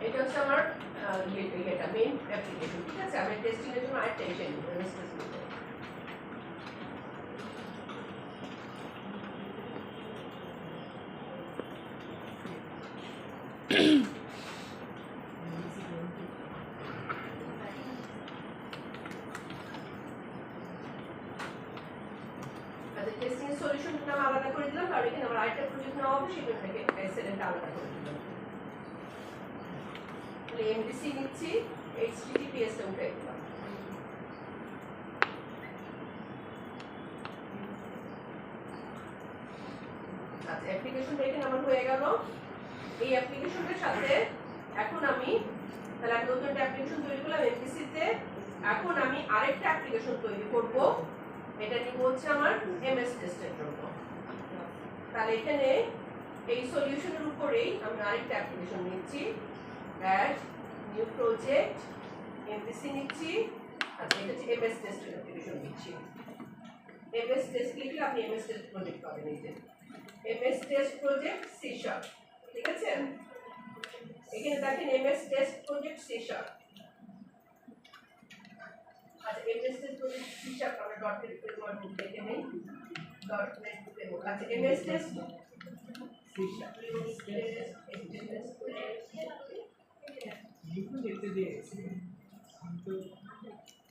এটা হচ্ছে আমার এটা মেইন অ্যাপ্লিকেশন, ঠিক আছে? আমি টেস্টিং এর জন্য আরেকটা এসে নিব টেস্টিং সলিউশন নাম আলাদা করে দিলাম, কারণ এখানে আমার আরেকটা প্রজেক্ট নেওয়া হবে, সেটা থেকে এসএলএনটা আলাদা করে দিলাম। তাহলে এমডিসি নিচ্ছি, এইচটিটিপিএস টা উঠে দিলাম। আচ্ছা, অ্যাপ্লিকেশনটা এখানে আমার হয়ে গেল। এই অ্যাপ্লিকেশনটার সাথে এখন আমি তাহলে আমি নতুন একটা অ্যাপ্লিকেশন তৈরি করলাম এমডিসি তে। এখন আমি আরেকটা অ্যাপ্লিকেশন তৈরি করব, এটা নিব হচ্ছে আমার এমএস টেস্টের জন্য। তাহলে এখানে এই সলিউশনের উপরেই আমি আরেকটা অ্যাপ্লিকেশন নিচ্ছি, অ্যাড নিউ প্রজেক্ট এমডিসি নিচ্ছি। আচ্ছা, এটা হচ্ছে এমএস টেস্টের অ্যাপ্লিকেশন নিচ্ছি। এমএস টেস্ট লিখলে আপনি এমএস টেস্ট প্রজেক্ট পাবেন। এই যে MS test project C sharp, ঠিক আছে? এখানে দেখেন MS test project C sharp. আচ্ছা, MS test project C sharp আমরা ডট নেট ফ্রেমওয়ার্ক দেখে নেই। ডট নেট ফ্রেমওয়ার্ক, আচ্ছা এমএস টেস্ট সি শার্প লিখুন, দেখতে দিয়েছি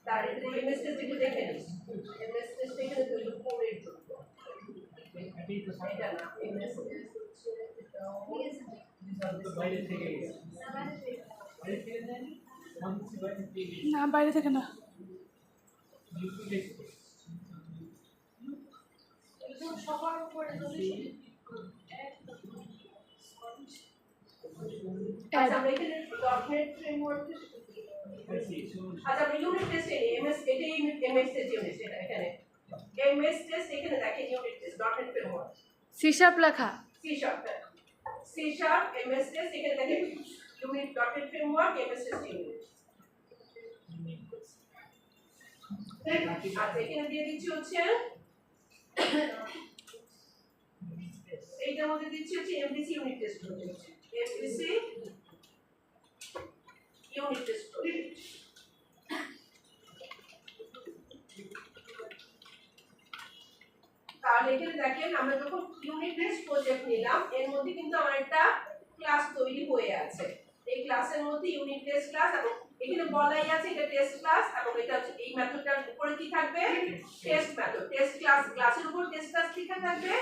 তার এমএস টেস্ট দেখে নিন। এমএস টেস্ট এখানে তৈরি করে জন্য এটা না এমএস টেস্ট হচ্ছে বাইরে থেকে না, বাইরে থেকে না। সবার উপরে আচ্ছা, আমরা এখানে ডটনেট ফ্রেমওয়ার্ক আচ্ছা আমরা ইউনিট টেস্ট এমএস এটাই এমএস টেস্ট ইউনিট এটা এখানে এমএস টেস্ট এখানে দেখেন unit test dot net framework C sharp লেখা, সি শার্প এমএস টেস্ট এখানে দেখেন unit dot net framework MS test unit. আচ্ছা, এখানে দিয়ে দিচ্ছি হচ্ছে এইটার মধ্যে দিচ্ছি হচ্ছে MDC unit test project, MDC unit test project. তাহলে এখানে দেখেন আমরা যখন ইউনিট টেস্ট প্রজেক্ট নিলাম, এর মধ্যে কিন্তু আমার একটা ক্লাস তৈরি হয়ে আছে। এই ক্লাসের মধ্যে ইউনিট টেস্ট ক্লাস, এবং এখানে বলাই আছে এটা টেস্ট ক্লাস, এবং এটা হচ্ছে এই মেথডটার উপরে কি থাকবে, টেস্ট মেথড। টেস্ট ক্লাস ক্লাসের উপর টেস্ট ক্লাস লেখা থাকবে,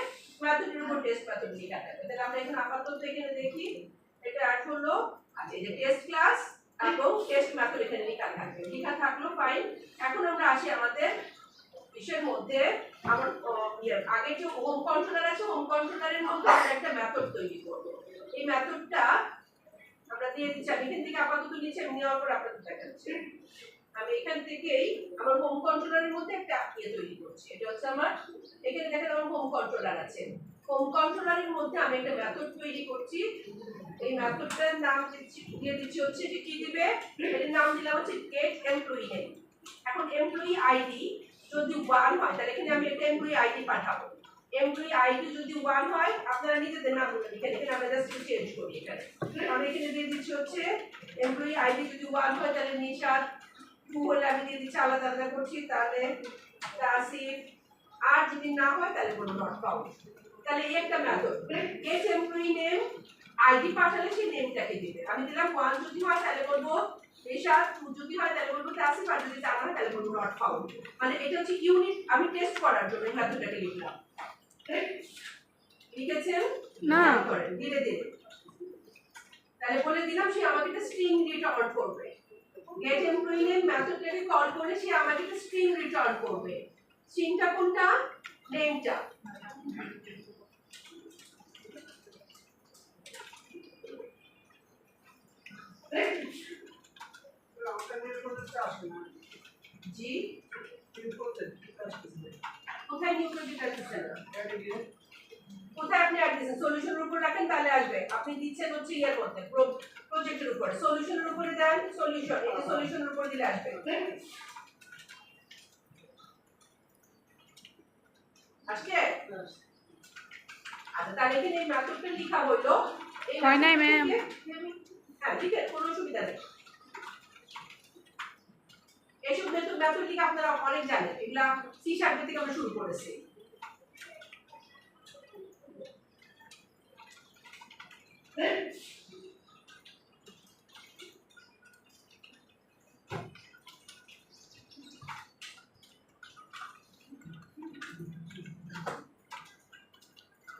মেথডের উপর টেস্ট মেথড লেখা থাকবে। তাহলে আমরা এখন আপাতত এখানে দেখি এটা অ্যাড হলো। আচ্ছা, এই যে টেস্ট ক্লাস এবং টেস্ট মেথড এখানে লেখা থাকবে, লেখা থাকলো, ফাইন। এখন আমরা আসি আমাদের বিষয়ের মধ্যে। আমার আগে যে হোম কন্ট্রোলার আছে, হোম কন্ট্রোলারের মধ্যে আমরা একটা মেথড তৈরি করব। এই মেথডটা আমরা দিয়ে দিচ্ছি, আমি এখান থেকে আপাতত নিচ্ছি, আমি নেওয়ার পর আপনাদের দেখাচ্ছি। আমি এখান থেকেই আমার হোম কন্ট্রোলারের মধ্যে একটা তৈরি করছি। এটা হচ্ছে আমার এখানে দেখেন আমার হোম কন্ট্রোলার আছে। হোম কন্ট্রোলারের মধ্যে আমি একটা মেথড তৈরি করছি। এই মেথডটার নাম দিয়ে দিচ্ছি হচ্ছে যে কি দিবে, এর নাম দিলাম হচ্ছে গেট এমপ্লয়ি নেম। এখন এমপ্লয়ি আইডি যদি 1 হয় তাহলে এখানে আমি একটা এমপ্লয়ি আইডি পাঠাবো। এমপ্লয়ি আইডি যদি 1 হয় আপনারা নিজেদের নামগুলো লিখেন, এখানে আমরা জাস্ট চেঞ্জ করি। এখানে আমি এখানে দিয়ে দিচ্ছি হচ্ছে এমপ্লয়ি আইডি যদি 1 হয় তাহলে নিশাদ, 2 হলে আমি দিয়ে দিচ্ছি আলাদা আলাদা করছি, তাহলে তাসিফ, আর যদি না হয় তাহলে কোনো নট ফাউন্ড। তাহলে এই একটা method get employee name, ID পাঠালে সেই নেমটাকে দিবে। আমি দিলাম 1 যদি হয় তাহলে বলবো নিশাদ, 2 যদি হয় তাহলে বলবো তাসিফ, আর যদি 4 হয় তাহলে বলবো নট ফাউন্ড। মানে এটা হচ্ছে ইউনিট আমি টেস্ট করার জন্য এই মেথডটাকে লিখলাম। লিখেছেন না করেন ধীরে ধীরে। তাহলে বলে দিলাম সে আমাকে একটা স্ট্রিং রিটার্ন করবে। গেট এমপ্লয়ি নেম মেথডটাকে কল করে সে আমাকে একটা স্ট্রিং রিটার্ন করবে। স্ট্রিংটা কোনটা, নেমটা। জি কোথায় নিউ প্রজেক্ট আসছে না, কোথায় আপনি অ্যাড দিয়েছেন, সলিউশনের উপর রাখেন তাহলে আসবে। আপনি দিচ্ছেন হচ্ছে ইয়ার মধ্যে প্রজেক্টের উপরে, সলিউশনের উপরে দেন, সলিউশন এটা সলিউশনের উপর দিলে আসবে। আজকে আচ্ছা, তাহলে এখানে এই মেথডটা লেখা হলো। এই হয় নাই ম্যাম। হ্যাঁ ঠিক আছে, কোনো অসুবিধা নেই। এইসব মেথড আপনারা অনেক জানেন, এগুলা সি শার্প থেকে আমরা শুরু করেছি।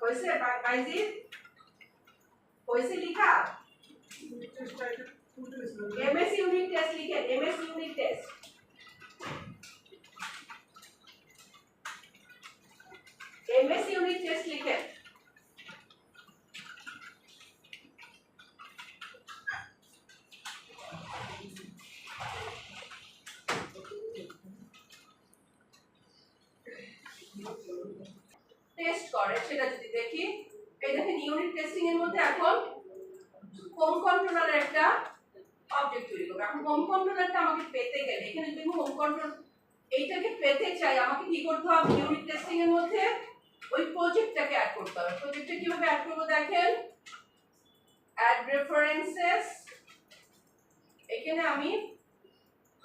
হয়েছে বাইজিদ? হয়েছে লেখা? এমএস ইউনিট টেস্ট লিখেন, MS unit test. MS unit test লিখেন। টেস্ট করে সেটা যদি দেখি, এই দেখেন ইউনিট টেস্টিং এর মধ্যে এখন হোম কন্ট্রোলারের একটা অবজেক্ট তৈরি করব। এখন হোম কন্ট্রোলারটা আমাকে পেতে গেলে, এখানে যদি আমি হোম কন্ট্রোল এইটাকে পেতে চাই, আমাকে কি করতে হবে? ইউনিট টেস্টিং এর মধ্যে ওই প্রজেক্টটাকে অ্যাড করতে হবে। প্রজেক্টটা কিভাবে অ্যাড করব দেখেন, অ্যাড রেফারেন্সেস, এখানে আমি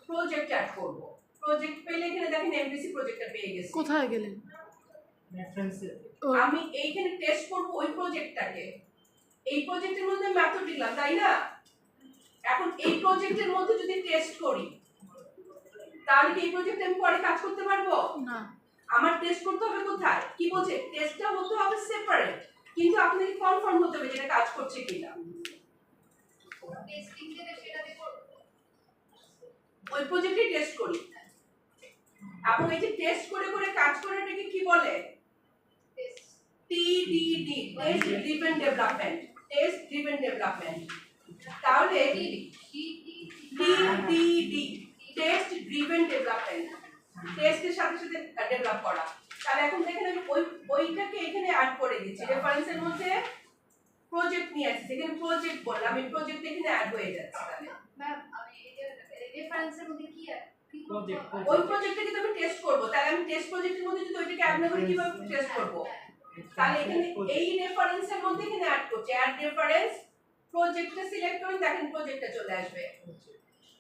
প্রজেক্ট অ্যাড করব। প্রজেক্ট পেলে এখানে দেখেন এমভিসি প্রজেক্টটা পেয়ে গেছি। কোথায় গেলেন? আমি এইখানে টেস্ট করব ওই প্রজেক্টটাকে। এই প্রজেক্টের মধ্যে মেথড দিলাম, তাই না? এখন এই প্রজেক্টের মধ্যে যদি টেস্ট করি, তাহলে কি এই প্রজেক্টে আমি পরে কাজ করতে পারবো না? আমার টেস্ট করতে হবে কোথায়? কি বলছে? টেস্টটা হতে হবে সেপারেট, কিন্তু আপনাকে কনফার্ম হতে হবে যেটা কাজ করছে কিনা। টেস্টিং যেটা সেটা দেখো, ওই প্রজেক্টে টেস্ট করি। এবং এই যে টেস্ট করে করে কাজ করাটাকে কি বলে? TDD, test driven development. Test driven development. তাহলে টিডিডি, টেস্ট ড্রিভেন ডেভেলপমেন্ট, টেস্টের সাথে সাথে ডেভেলপ করা। তাহলে এখন দেখেন আমি ওইটাকে এখানে অ্যাড করে দিচ্ছি। রেফারেন্সের মধ্যে প্রজেক্ট নিয়ে আসছি, এখানে প্রজেক্ট বললাম, আমি প্রজেক্ট এখানে অ্যাড হয়ে যাচ্ছে। তাহলে ম্যাম আমি এই রেফারেন্সের মধ্যে কি ওই প্রজেক্টটাকে তো আমি টেস্ট করব, তাহলে আমি টেস্ট প্রজেক্টের মধ্যে যদি ওইটাকে অ্যাড না করি কিভাবে টেস্ট করব? তাহলে এখানে এই রেফারেন্সের মধ্যে এখানে অ্যাড করছি, অ্যাড রেফারেন্স, প্রজেক্টটা সিলেক্ট করুন, দেখেন প্রজেক্টটা চলে আসবে।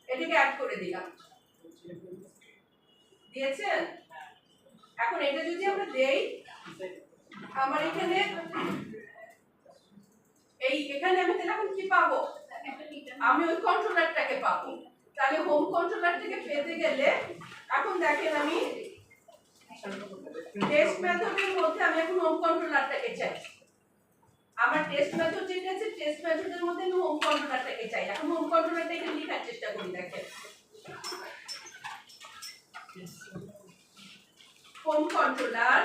এটাকে অ্যাড করে দিলাম, দিয়েছেন? এখন এটা যদি আমরা দেই, আমার এখানে এখানে আমি তাহলে এখন কি পাবো? আমি ওই কন্ট্রোলারটাকে পাবো। তাহলে হোম কন্ট্রোলারটাকে পেতে গেলে এখন দেখেন আমি টেস্ট মেথডের মধ্যে আমি এখন হোম কন্ট্রোলারটাকে চাই। আমার টেস্ট মেথড যেটা আছে, টেস্ট মেথডের মধ্যে আমি হোম কন্ট্রোলারটাকে চাই। এখন হোম কন্ট্রোলারটা এখানে লেখার চেষ্টা করি, দেখেন home controller,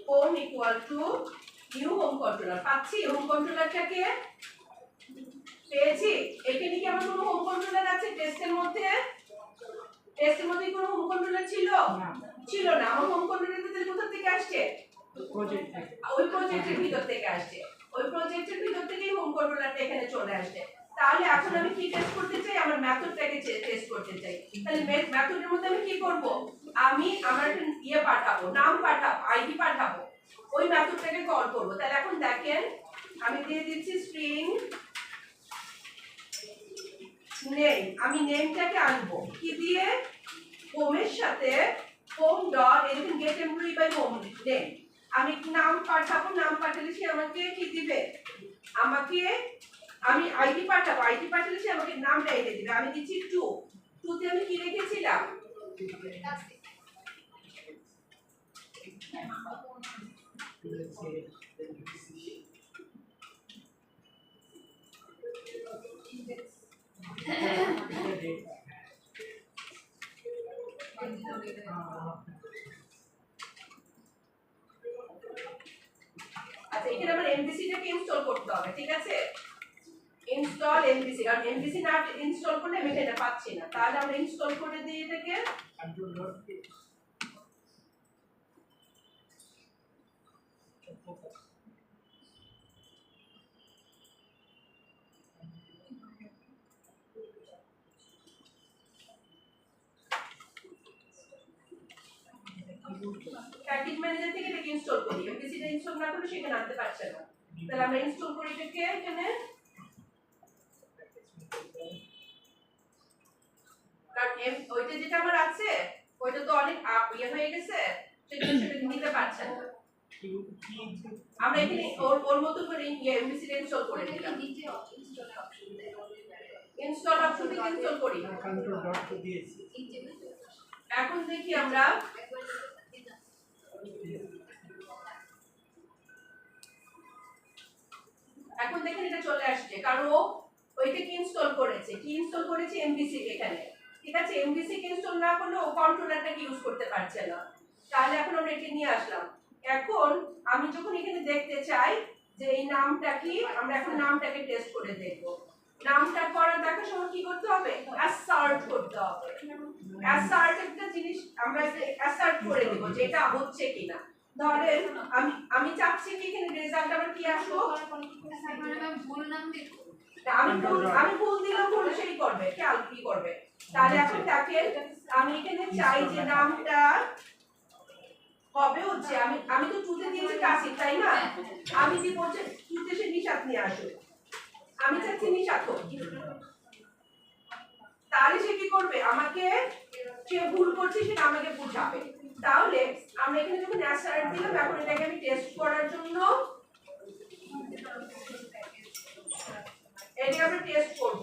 home equal to new home controller. পাচ্ছি হোম কন্ট্রোলারটাকে? পেয়েছি। এখানে কি আমার কোনো হোম কন্ট্রোলার আছে টেস্টের মধ্যে? টেস্টের মধ্যে কোনো হোম কন্ট্রোলার ছিল? ছিল না। আমার হোম কন্ট্রোলারটা তাহলে কোথা থেকে আসছে? ওই প্রজেক্টের ভিতর থেকে আসছে। ওই প্রজেক্টের ভিতর থেকেই হোম কন্ট্রোলারটা এখানে চলে আসছে। তাহলে এখন আমি কি টেস্ট করতে চাই? আমার মেথডটাকে টেস্ট করতে চাই। তাহলে মেথডের মধ্যে আমি কি করব? আমি আমার একটা পাঠাবো, নাম পাঠাবো, আইডি পাঠাবো, ওই মেথডটাকে কল করব। তাহলে এখন দেখেন আমি দিয়ে দিচ্ছি স্ট্রিং নেম। আমি নেমটাকে আনবো কি দিয়ে? হোমের সাথে হোম ডট এরকম get employee by home name. আমি নাম পাঠাবো, নাম পাঠালে সে আমাকে কি দিবে? আমাকে আমি আইডি পাঠাবো, আইডি পাঠালে সে আমাকে নামটা এনে দিবে। আমি দিচ্ছি 2 তে আমি কি রেখেছিলাম? আচ্ছা, এখানে আমার এমভিসিটাকে ইনস্টল করতে হবে, ঠিক আছে? ইনস্টল এমভিসি, কারণ এমভিসি না ইনস্টল করলে আমি এটা পাচ্ছি না। তাহলে আমরা ইনস্টল করে দিই এটাকে। প্যাকেজ ম্যানেজার থেকে এটাকে ইনস্টল করি। এমভিসিটা ইনস্টল না করলে সেখানে আনতে পারছে না। তাহলে আমরা ইনস্টল করি এটাকে এখানে, কারণ ওইটা যেটা আমার আছে ওইটা তো অনেক ইয়ে হয়ে গেছে, সেটা নিতে পারছে না। আমরা এখানে ওর মতো করে এমভিসি ইনস্টল করে দিলাম। নিচে ইনস্টল অপশন দেয়, ইনস্টল অপশন থেকে ইনস্টল করি। কন্ট্রোল ডট দিয়েছি। এখন দেখি আমরা এখন দেখেন এটা চলে আসছে, কারণ ও ওইটাকে ইনস্টল করেছে। কি ইনস্টল করেছে? এমভিসি এখানে, ঠিক আছে। এমভিসি কে ইনস্টল না করলে ও কন্ট্রোলারটাকে ইউজ করতে পারছে না। তাহলে এখন আমরা এটা নিয়ে আসলাম। এখন আমি যখন এখানে দেখতে চাই যে এই নামটা কি, আমরা এখন নামটাকে টেস্ট করে দেখব। নামটা করার দেখার সময় কি করতে হবে? অ্যাসার্ট করতে হবে। অ্যাসার্ট একটা জিনিস আমরা অ্যাসার্ট করে দেব যে এটা হচ্ছে কিনা। ধরেন আমি চাচ্ছি কি এখানে রেজাল্ট আমার কি আসলো, ভুল নাম দিব, আমি ভুল দিলাম, ভুল সেই করবে, খেয়াল কি করবে। তাহলে এখন দেখেন আমি এখানে চাই যে নামটা হবে হচ্ছে, আমি তো টুতে দিয়েছি কাসিফ, তাই না? আমি দিব হচ্ছে টুতে সে নিশাত নিয়ে আসো, আমি চাচ্ছি নিশাত হোক। তাহলে সে কি করবে? আমাকে, সে ভুল করছে সেটা আমাকে বুঝাবে। তাহলে আমরা এখানে যখন অ্যাসার্ট দিলাম, এখন এটাকে আমি টেস্ট করার জন্য এটা আমরা টেস্ট করব।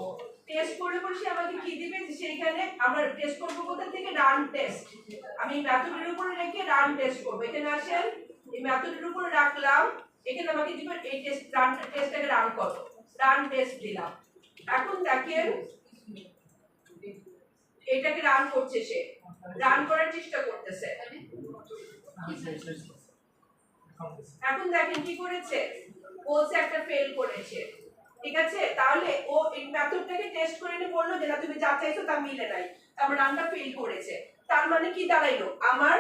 টেস্ট করে পরে সে আমাকে কি দিবে? যে সেইখানে আমরা টেস্ট করব কোথা থেকে? Run test. আমি মেথডের উপরে রেখে রান টেস্ট করব। এখানে আসেন, এই মেথডের উপরে রাখলাম, এখানে আমাকে দিবে এই টেস্টটাকে রান করো। রান টেস্ট দিলাম। এখন দেখেন এটাকে রান করছে, সে রান করার চেষ্টা করতেছে। এখন দেখেন কি করেছে? বলছে একটা ফেল করেছে, ঠিক আছে। তাহলে ও এই মেথডটাকে টেস্ট করে নিয়ে বললো যে না তুমি যা চাইছো তা মিলে নাই, তারপর রানটা ফেল করেছে। তার মানে কি দাঁড়াইলো? আমার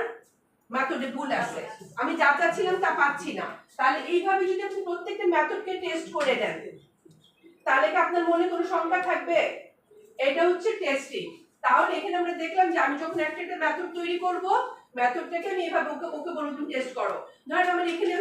মেথডে ভুল আছে, আমি যা চাচ্ছিলাম তা পাচ্ছি না। তাহলে এইভাবে যদি আপনি প্রত্যেকটা মেথডকে টেস্ট করে দেন, তাহলে কি আপনার মনে কোনো শঙ্কা থাকবে? এটা হচ্ছে টেস্টিং। তাহলে এখানে আমরা দেখলাম যে আমি যখন একটা মেথড তৈরি করব, মেথডটাকে আমি এভাবে ওকে বলবো তুমি টেস্ট করো। ধরেন আমরা এখানে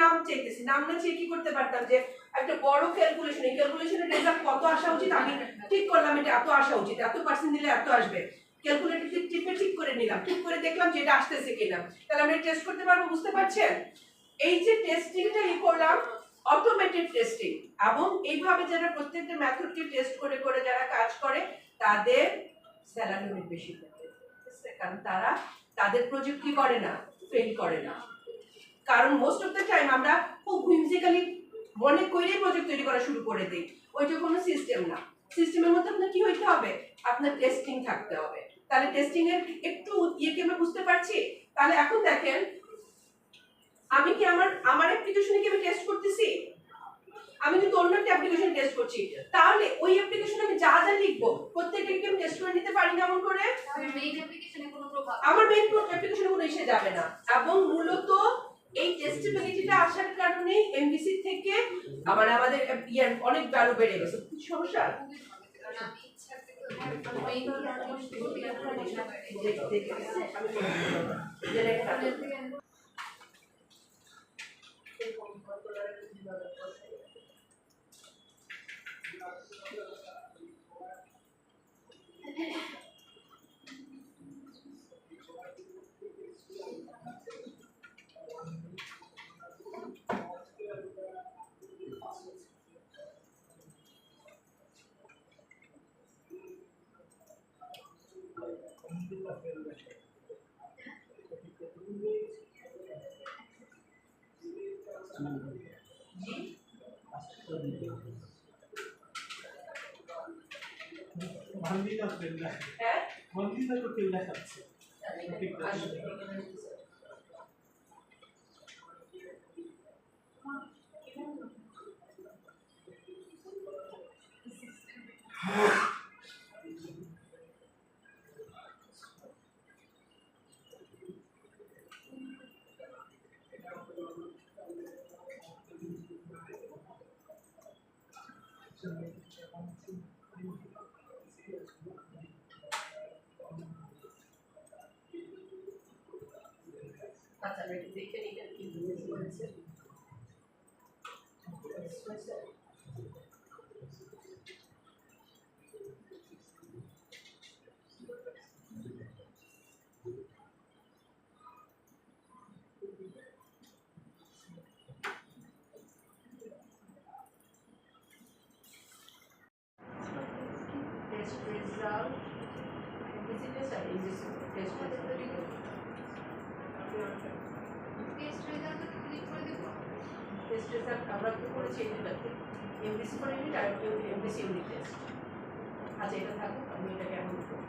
নাম চাইতেছি, নাম না চেয়ে কি করতে পারতাম যে একটা বড় ক্যালকুলেশন, এই ক্যালকুলেশনের রেজাল্ট কত আসা উচিত আমি ঠিক করলাম, এটা এত আসা উচিত, এত পার্সেন্ট দিলে এত আসবে। ক্যালকুলেটর টিপে ঠিক করে নিলাম, ঠিক করে দেখলাম যে এটা আসতেছে কিনা। তাহলে আমরা টেস্ট করতে পারবো, বুঝতে পারছেন? এই যে টেস্টিংটা করলাম, অটোমেটেড টেস্টিং। এবং এইভাবে যারা প্রত্যেকটা মেথডকে টেস্ট করে করে যারা কাজ করে, তাদের স্যালারি অনেক বেশি থাকে, কারণ তারা তাদের প্রজেক্ট কি করে না, ফেল করে না। কারণ মোস্ট অফ দ্য টাইম আমরা খুব হুইমজিক্যালি মনে করেই প্রজেক্ট তৈরি করা শুরু করে দিই, ওইটা কোনো সিস্টেম না। সিস্টেমের মধ্যে আপনার কি হইতে হবে? আপনার টেস্টিং থাকতে হবে। তাহলে টেস্টিং এর একটু ইয়েকে আমরা বুঝতে পারছি। তাহলে এখন দেখেন আমি কি আমার অ্যাপ্লিকেশনে কি আমি টেস্ট করতেছি? আমি কিন্তু অন্য একটা অ্যাপ্লিকেশন টেস্ট করছি। তাহলে ওই অ্যাপ্লিকেশনে আমি যা যা লিখবো প্রত্যেকটাকে আমি টেস্ট করে নিতে পারি না এমন করে? মেইন অ্যাপ্লিকেশনে কোনো প্রভাব, আমার মেইন অ্যাপ্লিকেশনে কোনো ইস্যু যাবে না। এবং মূলত এই টেস্টেবিলিটিটা আসার কারণে এমভিসি থেকে আমাদের অনেক ভ্যালু বেড়ে গেছে। কি সমস্যা? কারণ আমি ইচ্ছা করে মেইন আচ্ছা, দেখে নিতে কি বলেছে। হয়েছে? টেস্ট রেজাল্ট ভিজিটেস আর ইনভিজিবল টেস্ট রেজাল্ট টেস্ট রেজাল্টে ক্লিক করে দেব। টেস্ট রেজাল্ট আমরা কি করেছি এটাকে এমবিসি ফর ইউনিট আর এমবিসি ইউনিট টেস্ট। আচ্ছা এটা থাকুক, আমি এটাকে এখন করব,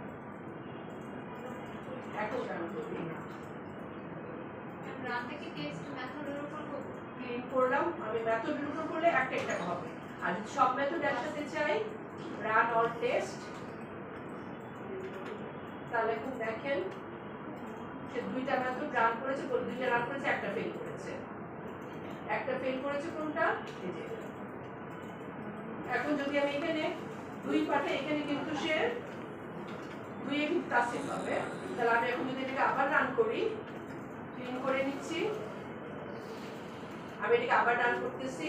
এখন রান করবি। রান থেকে টেস্ট মেথডের উপর করব। ক্লিন করলাম, আমি মেথডের উপর করলে একটা একটা হবে, আর যদি সব মেথড একসাথে চাই রান অল টেস্ট, তাহলে এখন দেখেন সে দুইটা মেথড রান করেছে, দুইটা রান করেছে, একটা ফেল করেছে। একটা ফেল করেছে কোনটা? এই যে। এখন যদি আমি এখানে দুই পাঠে, এখানে কিন্তু সে দুই কিন্তু ক্লাসে পাবে, তাহলে আমি এখন যদি এটাকে আবার রান করি, ক্লিন করে নিচ্ছি, আমি এটাকে আবার রান করতেছি,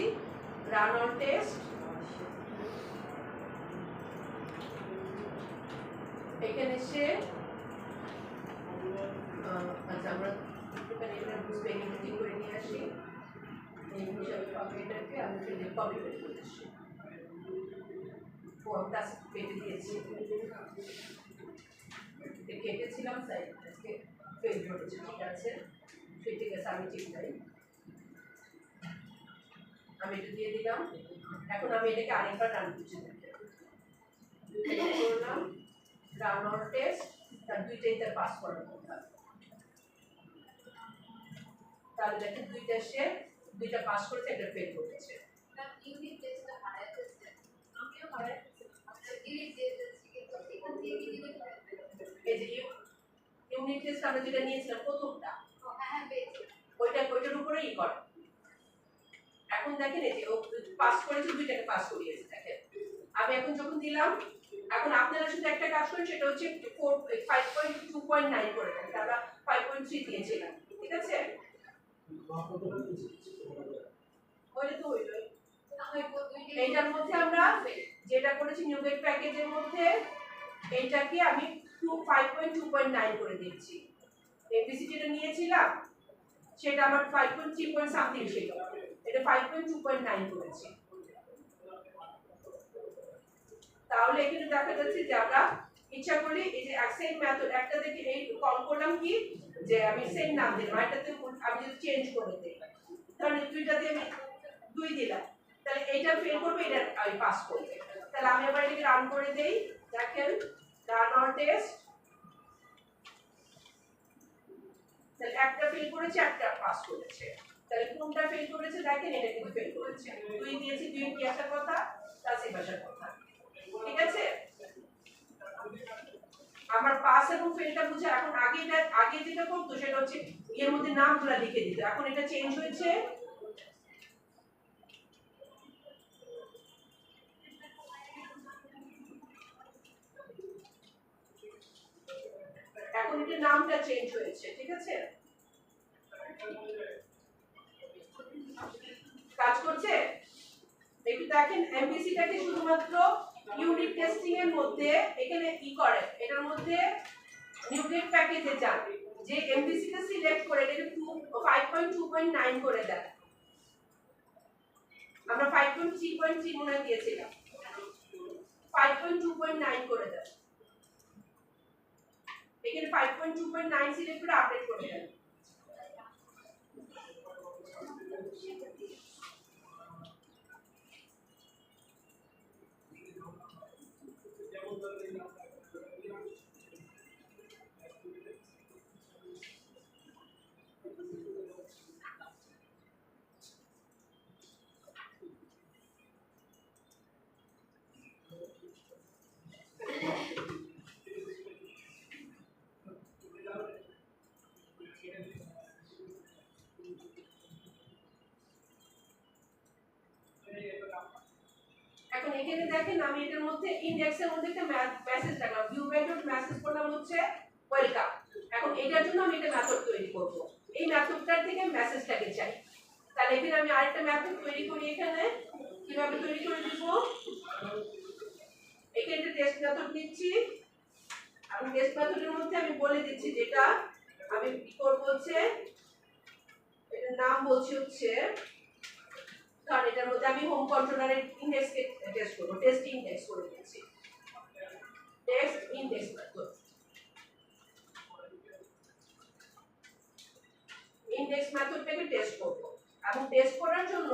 রান অল টেস্ট, এখানে সে আচ্ছা আমরা একটুখানি এটা বুঝবে, এডিটিং করে নিয়ে আসি, এই হিসাবে কম্পিউটারকে আমি ফেলে কপি করে নিয়ে আসি, ফর্মটা কেটে দিয়েছি, কেটেছিলাম সাইড আজকে ফেল করেছে, ঠিক আছে ঠিক আছে, আমি ঠিক নাই, আমি এটা দিয়ে দিলাম। এখন আমি এটাকে আরেকবার রান করছি, করলাম রান অল টেস্ট, তার দুইটাই তার পাস করার কথা, তাহলে দেখেন দুইটা সে দুইটা পাস করেছে, একটা ফেল করেছে। তার ইউনিট টেস্টটা হারাইতেছে, আমিও হারাইতেছি, আমরা ইউনিট দিয়ে যাচ্ছি কিন্তু এখান থেকে কি দিবে? এই যে ইউনিট টেস্ট আমরা যেটা নিয়েছিলাম প্রথমটা, হ্যাঁ পেয়েছি। ওইটার উপরেই করে। এখন দেখেন এই যে ও পাস করেছে, দুইটাকে পাস করিয়েছে, দেখেন আমি এখন যখন দিলাম, এখন আপনারা শুধু একটা কাজ করেন, সেটা হচ্ছে 5.2.9 করে দেন, আমরা 5.3 দিয়েছিলাম, ঠিক আছে? ওইটা তো হইলই। এইটার মধ্যে আমরা যেটা করেছি নিউগেট প্যাকেজের মধ্যে, এইটাকে আমি 5.2.9 করে দিচ্ছি। এবিসি যেটা নিয়েছিলাম সেটা আমার 5.3 পয়েন্ট সামথিং ছিল, এটা 5.2.9 করেছি। তাহলে এখানে দেখা যাচ্ছে যে আমরা ইচ্ছা করলে এই যে সেম মেথড একটা থেকে এই কল করলাম কি, যে আমি সেম নাম দিলাম, এটাতে আমি যদি চেঞ্জ করে দেই, ধরেন দুইটাতে আমি 2 দিলাম, তাহলে এইটা ফেল করবে, এটা আমি পাস করবে। তাহলে আমি আবার এটাকে রান করে দেই, দেখেন রান অল টেস্ট, তাহলে একটা ফেল করেছে, একটা পাস করেছে, তাহলে কোনটা ফেল করেছে দেখেন, এটা কিন্তু ফেল করেছে, 2 দিয়েছি, 2 কি আসার কথা, প্লাস এই আসার কথা, ঠিক আছে? আমার পাস এবং ফেলটা বুঝে, এখন আগে যেটা করতো সেটা হচ্ছে এর মধ্যে নামগুলো লিখে দিত, এখন এটা চেঞ্জ হয়েছে, এখন এটা নামটা চেঞ্জ হয়েছে, ঠিক আছে? কাজ করছে? একটু দেখেন এমবিসিটাকে শুধুমাত্র ইউনিট টেস্টিং এর মধ্যে এখানে ই করে, এটার মধ্যে নিউগেট প্যাকেজে যান, যে এমবিসিটা সিলেক্ট করে এটাকে 5.2.9 করে দেন, আমরা 5.3.3 মনে দিয়েছিলাম, 5.2.9 করে দেন, এখানে 5.2.9 সিলেক্ট করে আপডেট করে দেন। এখন এখানে দেখেন আমি এটার মধ্যে ইনডেক্সের মধ্যে একটা মেসেজ রাখলাম, ভিউ মেথড মেসেজ করলাম হচ্ছে ওয়েলকাম। এখন এটার জন্য আমি একটা মেথড তৈরি করব, এই মেথডটার থেকে মেসেজটাকে চাই, তাহলে এখানে আমি আরেকটা মেথড তৈরি করি, এখানে কিভাবে তৈরি করে দিব, এখানে টেস্ট মেথড নিচ্ছি। আমি টেস্ট মেথডের মধ্যে আমি বলে দিচ্ছি যেটা আমি কি করব হচ্ছে, এটার নাম বলছি হচ্ছে, কারণ এটার মধ্যে আমি হোম কন্ট্রোলারের ইন্ডেক্সকে টেস্ট করব, টেস্ট ইন্ডেক্স করে দিচ্ছি, টেস্ট ইন্ডেক্স মেথড। ইন্ডেক্স মেথডটাকে টেস্ট করব, এবং টেস্ট করার জন্য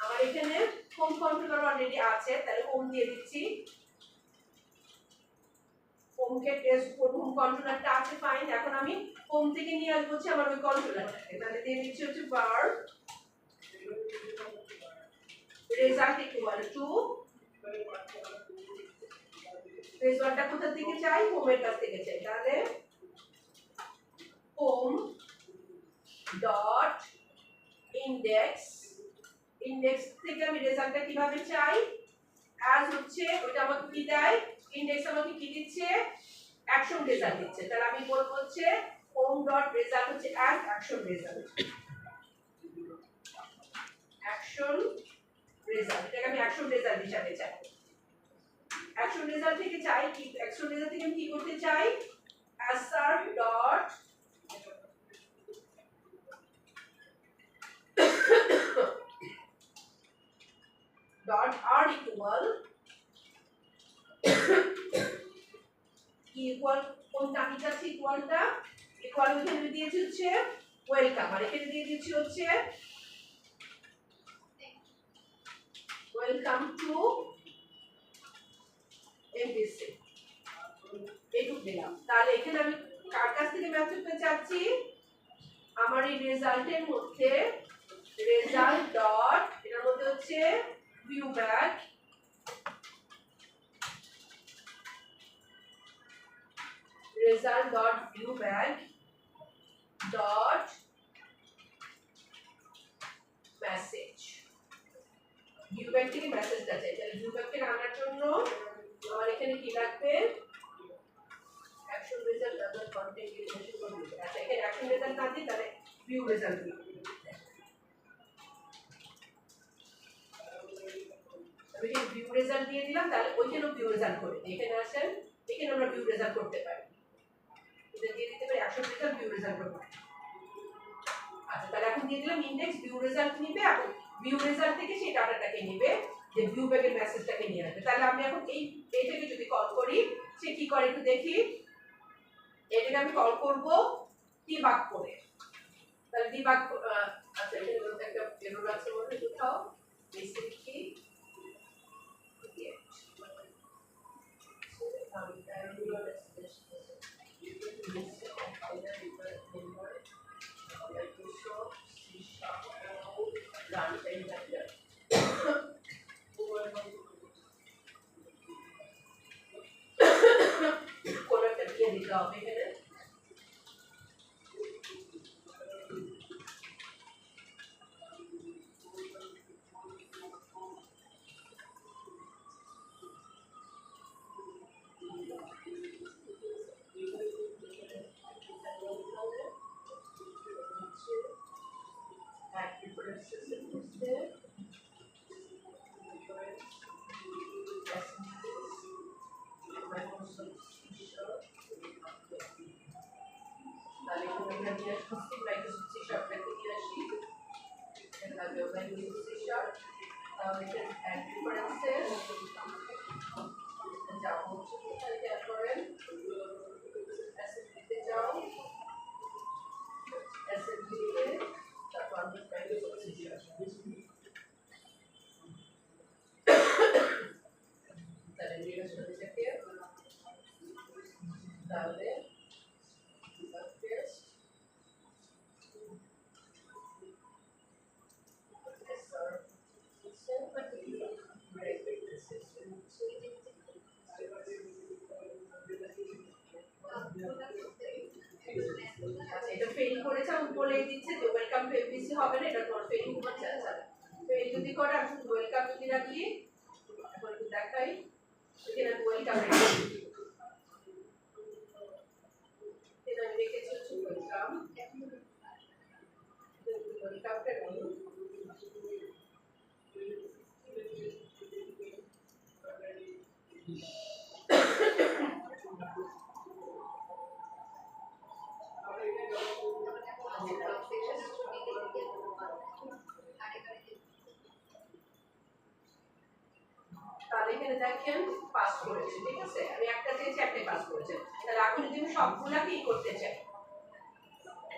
আমার এখানে হোম কন্ট্রোলার অলরেডি আছে, তাহলে হোম দিয়ে দিচ্ছি। হোমকে টেস্ট করব, হোম কন্ট্রোলারটা আছে ফাইন। এখন আমি হোম থেকে নিয়ে আসবো হচ্ছে আমার ওই কন্ট্রোলারটাকে, তাহলে দিয়ে দিচ্ছি হচ্ছে var result equal to, রেজাল্টটা কোথা থেকে চাই, হোমের কাছ থেকে চাই, তাহলে হোম ডট ইন্ডেক্স, ইন্ডেক্স থেকে আমি রেজাল্টটা কিভাবে চাই, অ্যাজ হচ্ছে ওটা আমাকে কি দেয়, ইন্ডেক্স আমাকে কি দিচ্ছে, অ্যাকশন রেজাল্ট দিচ্ছে, তাহলে আমি বলবো হচ্ছে হোম ডট রেজাল্ট হচ্ছে as action result, action result, এটাকে আমি অ্যাকশন রেজাল্ট হিসাবে চাই। অ্যাকশন রেজাল্ট থেকে চাই কি, অ্যাকশন রেজাল্ট থেকে আমি কি করতে চাই, assert ডট ডট আর ইকুয়াল, কি ইকুয়াল, কোনটা আমি চাচ্ছি ইকুয়ালটা, ইকুয়াল এখানে দিয়েছি হচ্ছে ওয়েলকাম, আর এখানে দিয়ে দিচ্ছি হচ্ছে ওয়েলকাম টু এমবিসি, এইটুকু দিলাম। তাহলে এখানে আমি কার কাছ থেকে মেসেজটা চাচ্ছি, আমার এই রেজাল্টের মধ্যে রেজাল্ট ডট, এটার মধ্যে হচ্ছে view back, result dot view back dot message, view back থেকে মেসেজটা চাই, তাহলে view back থেকে আনার জন্য আমার এখানে কি লাগবে, action result doesn't contain relation to view, আচ্ছা এখানে action result না দিই, তাহলে view result দিই, আমি এখানে view result দিয়ে দিলাম, তাহলে ওইখানেও view result করে দিই, এখানে আসেন, এখানে আমরা view result করতে পারি, এটা দিয়ে দিতে পারি অ্যাকশন রেজাল্ট ভিউ রেজাল্ট করব। আচ্ছা তাহলে এখন দিয়ে দিলাম ইন্ডেক্স ভিউ রেজাল্ট নিবে, এবং ভিউ রেজাল্ট থেকে সেই ডাটাটাকে নিবে, যে ভিউ ব্যাকের মেসেজটাকে নিয়ে আসবে। তাহলে আমি এখন এইটাকে যদি কল করি, সে কি করে একটু দেখি, এটাকে আমি কল করব ডিবাগ করে, তাহলে ডিবাগ, আচ্ছা এখানে একটা এরর আছে মনে হয়, কোথাও বেসিক কি কোনটা দিয়ে দিতে হবে এখানে, তাহলে এটা ফেল করেছে, আমি বলে দিচ্ছে যে ওয়েলকাম টু এমবিসি হবে না, এটা তোমার ফেল করছে। আচ্ছা ফেল যদি করে আমি শুধু ওয়েলকাম যদি রাখি, এখন একটু দেখাই, এখানে ওয়েলকাম রেখেছি, এটা আমি রেখেছি হচ্ছে ওয়েলকাম, ওয়েলকামটা এখানে দেখেন পাস করেছে, ঠিক আছে? আমি একটা চেয়েছি, একটাই পাস করেছে। তাহলে এখন যদি আমি সবগুলাকে করতে চাই,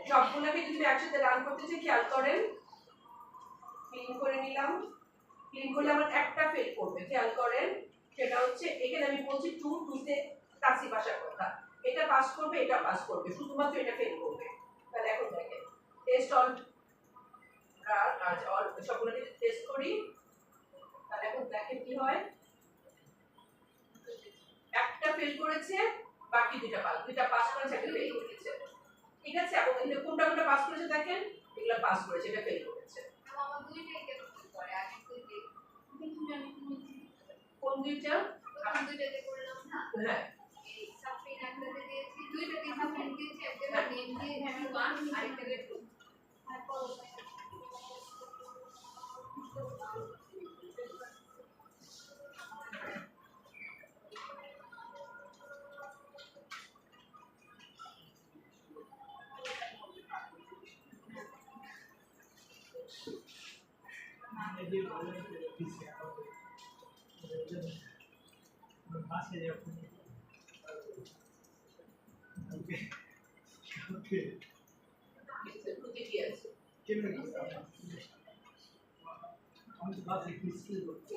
সবগুলাকে যদি একসাথে রান করতে চাই, খেয়াল করেন, ক্লিন করে নিলাম। ক্লিন করলে আমার একটা ফেল করবে, খেয়াল করেন। সেটা হচ্ছে এখানে আমি বলছি 2 তে তাসিফ আসার কথা, এটা পাস করবে, এটা পাস করবে, শুধুমাত্র এটা ফেল করবে। তাহলে এখন দেখেন টেস্ট অল আর অল সবগুলোকে টেস্ট করি। তাহলে এখন দেখেন কি হয়, একটা ফেল করেছে, বাকি দুইটা পাস, দুইটা পাস করেছে, একটা ফেল করেছে, ঠিক আছে? এবং এখানে কোনটা কোনটা পাস করেছে দেখেন, এগুলো পাস করেছে, এটা ফেল করেছে। আমার দুইটাই কেন করে আগে দুইটাই কোন দুইটা? আমি দুইটাতে করলাম না। হ্যাঁ এই সাবমিট একটাতে দিয়েছি, দুইটাতে সাবমিট দিয়েছি, একটা নেম দিয়ে হ্যাভি 1 আরেকটাতে 2। তারপর এই যে বলে দিয়েছি বাসে যখন ওকে ওকে প্রতি কি আছে? কেন আমি তো বাসে কিস্তি করতে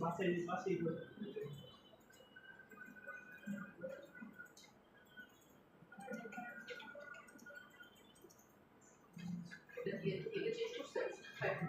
বাসে বাসে এটা দিয়ে এটা চেক করছেন? হ্যাঁ কোন